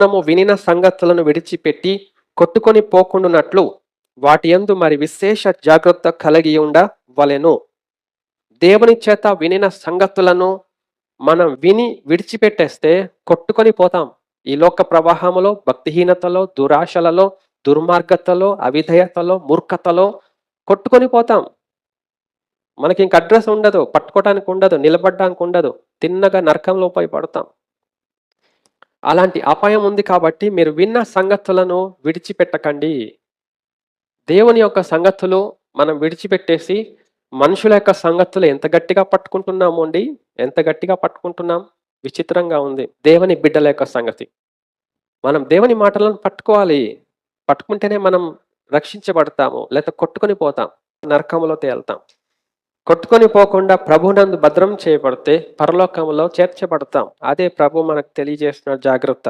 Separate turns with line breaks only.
మనము వినిన సంగతులను విడిచిపెట్టి కొట్టుకొని పోకుండానట్లు వాటి యందు మరి విశేష జాగ్రత్త కలిగి ఉండవలెను. దేవుని చేత వినిన సంగతులను మనం విని విడిచిపెట్టేస్తే కొట్టుకొని పోతాం. ఈ లోక ప్రవాహములో, భక్తిహీనతలో, దురాశలలో, దుర్మార్గతలో, అవిధేయతలో, మూర్ఖతలో కొట్టుకొని పోతాం. మనకి ఇంక అడ్రస్ ఉండదు, పట్టుకోవడానికి ఉండదు, నిలబడడానికి ఉండదు, తిన్నగా నరకంలో పోయి పడతాం. అలాంటి అపాయం ఉంది కాబట్టి మీరు విన్న సంగతులను విడిచిపెట్టకండి. దేవుని యొక్క సంగతులు మనం విడిచిపెట్టేసి మనుషుల యొక్క సంగతులు ఎంత గట్టిగా పట్టుకుంటున్నాము అండి, ఎంత గట్టిగా పట్టుకుంటున్నాం. విచిత్రంగా ఉంది దేవుని బిడ్డల యొక్క సంగతి. మనం దేవుని మాటలను పట్టుకోవాలి. పట్టుకుంటేనే మనం రక్షించబడతాము, లేకపోతే కొట్టుకొని పోతాం, నరకములో తేలుతాం. కొట్టుకొని పోకుండా ప్రభునందు భద్రం చేయబడితే పరలోకములో చేర్చబడతాం. అదే ప్రభు మనకు తెలియజేసిన జాగ్రత్త.